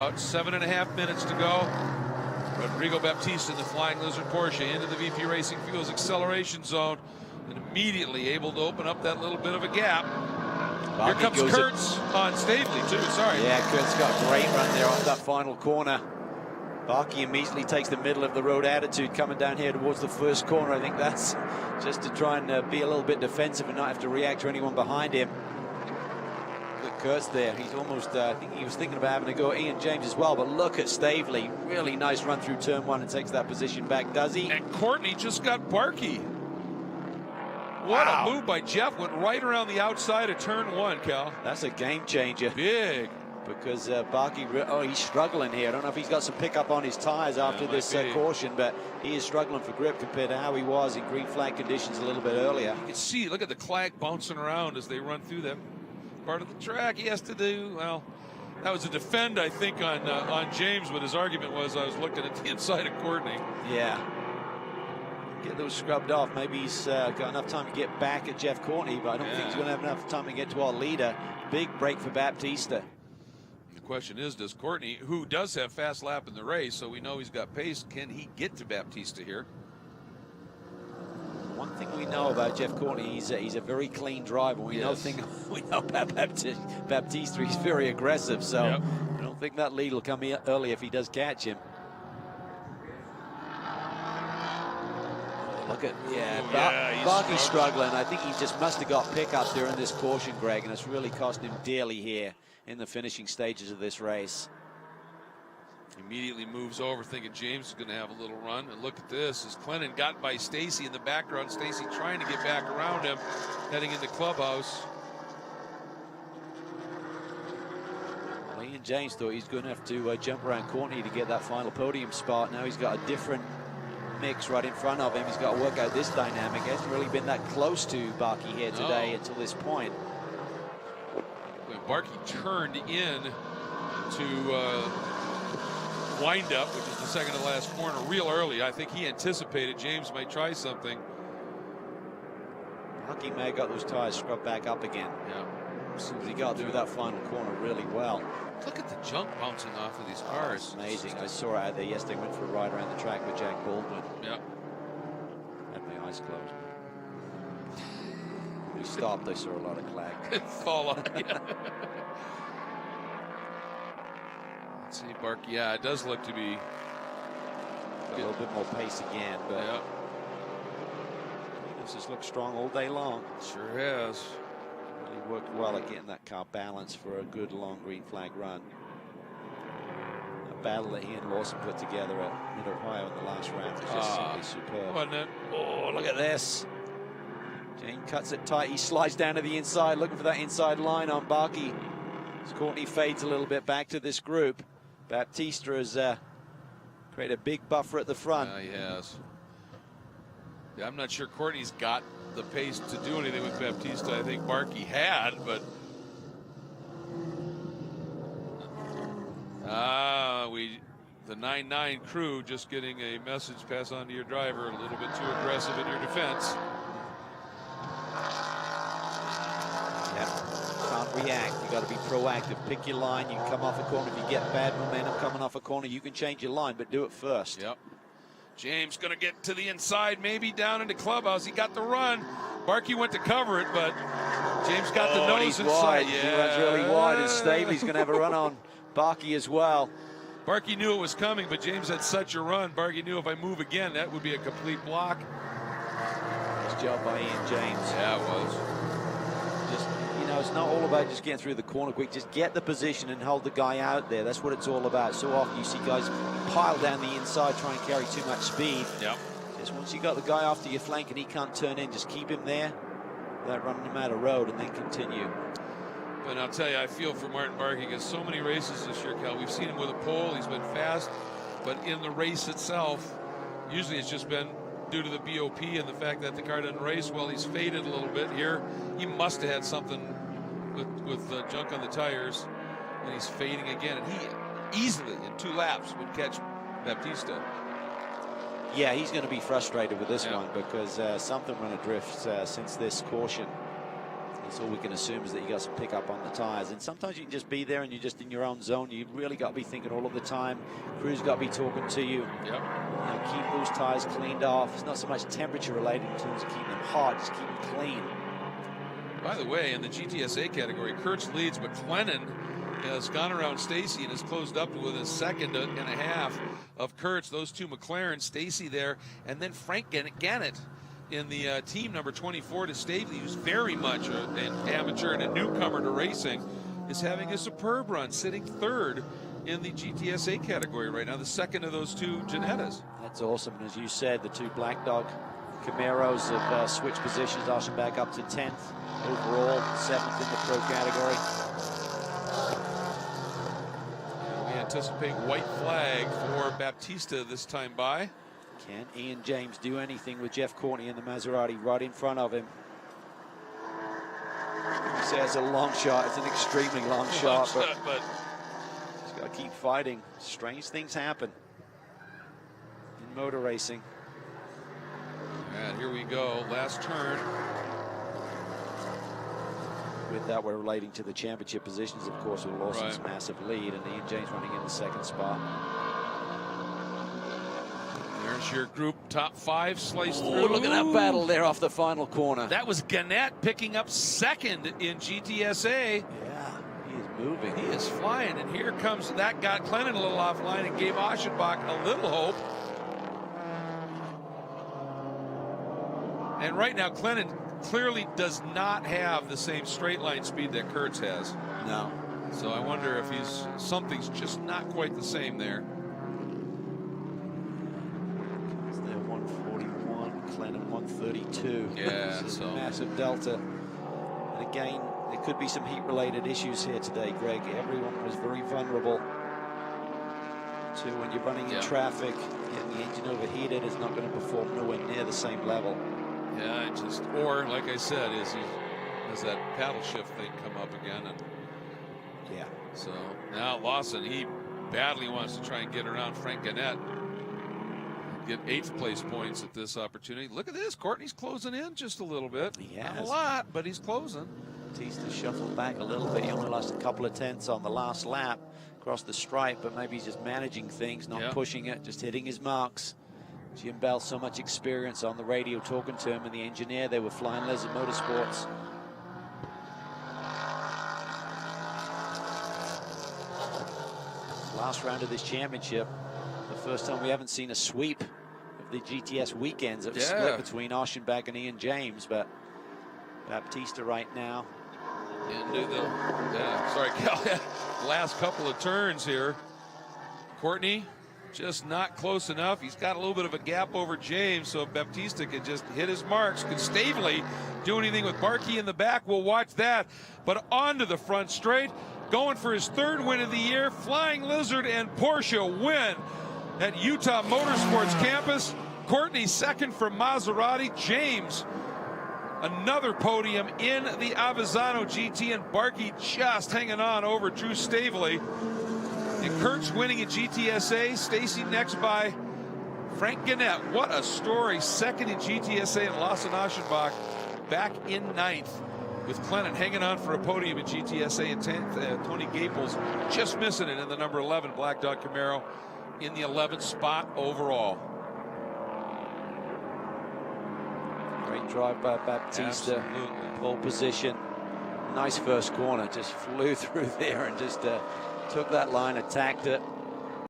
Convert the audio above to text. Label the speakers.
Speaker 1: About 7.5 minutes to go. Rodrigo Baptista in the Flying Lizard Porsche into the VP Racing Fuels acceleration zone and immediately able to open up that little bit of a gap. Here comes Kurtz on Stavely too, sorry.
Speaker 2: Yeah, Kurtz got a great run there off that final corner. Barkey immediately takes the middle of the road attitude coming down here towards the first corner. I think that's just to try and be a little bit defensive and not have to react to anyone behind him. Look, Kurtz there, he's almost, I think he was thinking about having to go at Ian James as well, but look at Stavely. Really nice run through turn one and takes that position back, does he?
Speaker 1: And Courtney just got Barkey. What a move by Jeff, went right around the outside of turn one, Cal.
Speaker 2: That's a game changer.
Speaker 1: Big.
Speaker 2: Because Barkey, he's struggling here. I don't know if he's got some pickup on his tires after this caution, but he is struggling for grip compared to how he was in green flag conditions a little bit earlier.
Speaker 1: You can see, look at the clag bouncing around as they run through that part of the track. He has to do, well, that was a defend, I think, on James, but his argument was I was looking at the inside of Courtney.
Speaker 2: Yeah. Get those scrubbed off. Maybe he's got enough time to get back at Jeff Courtney, but I don't think he's going to have enough time to get to our leader. Big break for Baptista.
Speaker 1: The question is, does Courtney, who does have fast lap in the race, so we know he's got pace, can he get to Baptista here?
Speaker 2: One thing we know about Jeff Courtney, he's a very clean driver. We know about Baptista, he's very aggressive, so I don't think that lead will come early if he does catch him. Look at, Barkey's struggling. I think he just must have got pickup during this caution, Greg, and it's really cost him dearly here in the finishing stages of this race.
Speaker 1: Immediately moves over thinking James is going to have a little run. And look at this, as Clennon got by Stacy in the background. Stacy trying to get back around him, heading into clubhouse.
Speaker 2: Well, Ian James thought he's going to have to jump around Courtney to get that final podium spot. Now he's got a different mix right in front of him. He's got to work out this dynamic. He hasn't really been that close to Barkey here today until this point.
Speaker 1: When Barkey turned in to wind up, which is the second to last corner, real early, I think he anticipated James might try something.
Speaker 2: Barkey may have got those tires scrubbed back up again.
Speaker 1: Yeah.
Speaker 2: As soon as he got through that final corner really well.
Speaker 1: Look at the junk bouncing off of these cars.
Speaker 2: Amazing. I saw it out there yesterday. Went for a ride around the track with Jack Baldwin.
Speaker 1: Yeah.
Speaker 2: Had my eyes closed. When we stopped, I saw a lot of clag.
Speaker 1: Fall off. Yeah. Let's see, Barkey. Yeah, it does look to be
Speaker 2: a little bit more pace again, but this has looked strong all day long.
Speaker 1: Sure has.
Speaker 2: He worked well at getting that car balanced for a good long green flag run. A battle that he and Lawson put together at Mid-Ohio in the last round was just simply superb.
Speaker 1: Wasn't it?
Speaker 2: Oh, look at this. Jane cuts it tight. He slides down to the inside, looking for that inside line on Barkey. As Courtney fades a little bit back to this group. Baptista has created a big buffer at the front.
Speaker 1: Yeah, he has. Yeah, I'm not sure Courtney's got the pace to do anything with Baptista. I think Barkey had, but the 9-9 crew just getting a message pass on to your driver, a little bit too aggressive in your defense.
Speaker 2: Can't react. You got to be proactive. Pick your line. You can come off a corner. If you get bad momentum coming off a corner, you can change your line, but do it first.
Speaker 1: Yep. James going to get to the inside, maybe down into clubhouse. He got the run. Barkey went to cover it, but James got the nose inside.
Speaker 2: Yeah, he runs really wide, and Stavely's going to have a run on Barkey as well.
Speaker 1: Barkey knew it was coming, but James had such a run. Barkey knew if I move again, that would be a complete block.
Speaker 2: Nice job by Ian James.
Speaker 1: Yeah, it was.
Speaker 2: Just, you know, it's not all about just getting through the corner quick. Just get the position and hold the guy out there. That's what it's all about. So often you see guys pile down the inside, try and carry too much speed.
Speaker 1: Yep.
Speaker 2: Just once you got the guy after your flank and he can't turn in, just keep him there without running him out of road and then continue.
Speaker 1: But I'll tell you, I feel for Martin Barkey because so many races this year, Cal. We've seen him with a pole. He's been fast, but in the race itself, usually it's just been due to the BOP and the fact that the car doesn't race well. He's faded a little bit here. He must have had something with junk on the tires, and he's fading again. And he easily, in 2 laps, would catch Baptista.
Speaker 2: Yeah, he's going to be frustrated with this one because something went adrift since this caution. That's all we can assume, is that you got some pickup on the tires. And sometimes you can just be there and you're just in your own zone. You really got to be thinking all of the time. Crew's got to be talking to you.
Speaker 1: Yep.
Speaker 2: You know, keep those tires cleaned off. It's not so much temperature related in terms of keeping them hot, just keep them clean.
Speaker 1: By the way, in the GTSA category, Kurtz leads, but Clennon has gone around Stacy and has closed up with a second and a half of Kurtz. Those two McLaren, Stacy there, and then Frank Gannett in the team number 24 to Stavely, who's very much an amateur and a newcomer to racing, is having a superb run, sitting third in the GTSA category right now, the second of those two Ginettas.
Speaker 2: That's awesome. And as you said, the two Black Dog Camaros have switched positions, Aschenbach up to 10th overall, 7th in the pro category.
Speaker 1: We anticipate white flag for Baptista this time by.
Speaker 2: Can Ian James do anything with Jeff Courtney in the Maserati right in front of him? He says a long shot. It's an extremely long shot, but he's got to keep fighting. Strange things happen in motor racing.
Speaker 1: And here we go, last turn.
Speaker 2: With that, we're relating to the championship positions, of course, with Lawson's massive lead, and Ian James running in the second spot.
Speaker 1: There's your group top 5 sliced through.
Speaker 2: Oh, look at that battle there off the final corner.
Speaker 1: That was Gannett picking up second in GTSA.
Speaker 2: Yeah, he is moving.
Speaker 1: He is flying, and here comes, that got Clennon a little offline and gave Aschenbach a little hope. And right now, Clennon clearly does not have the same straight line speed that Kurtz has.
Speaker 2: No.
Speaker 1: So I wonder if something's just not quite the same there.
Speaker 2: They're 141, Clennon 132.
Speaker 1: Yeah,
Speaker 2: so
Speaker 1: so
Speaker 2: massive delta. And again, there could be some heat-related issues here today, Greg. Everyone was very vulnerable to when you're running in traffic, getting the engine overheated is not going to perform nowhere near the same level.
Speaker 1: Yeah, or like I said, has that paddle shift thing come up again? And
Speaker 2: yeah.
Speaker 1: So now Lawson, he badly wants to try and get around Frank Gannett, get 8th place points at this opportunity. Look at this, Courtney's closing in just a little bit. Not a lot, but he's closing.
Speaker 2: Baptista shuffled back a little bit. He only lost a couple of tenths on the last lap across the stripe, but maybe he's just managing things, not pushing it, just hitting his marks. Jim Bell, so much experience on the radio talking to him, and the engineer, they were flying Les at Motorsports. Last round of this championship, the first time we haven't seen a sweep of the GTS weekends. It was split between Aschenbach and Ian James, but Baptista right now.
Speaker 1: Into the, sorry, Cal, last couple of turns here. Courtney just not close enough. He's got a little bit of a gap over James, so if Baptista could just hit his marks. Could Stavely do anything with Barkey in the back? We'll watch that. But onto the front straight, going for his 3rd win of the year. Flying Lizard and Porsche win at Utah Motorsports campus. Courtney 2nd for Maserati. James another podium in the Avezzano GT, and Barkey just hanging on over Drew Stavely. And Kurtz winning at GTSA. Stacy next by Frank Gannett. What a story. 2nd in GTSA, and Lawson Aschenbach back in 9th. With Clennon hanging on for a podium at GTSA in 10th. Tony Gaples just missing it in the number 11 Black Dog Camaro in the 11th spot overall.
Speaker 2: Great drive by Baptista. Pole position. Nice first corner. Just flew through there and just took that line, attacked it.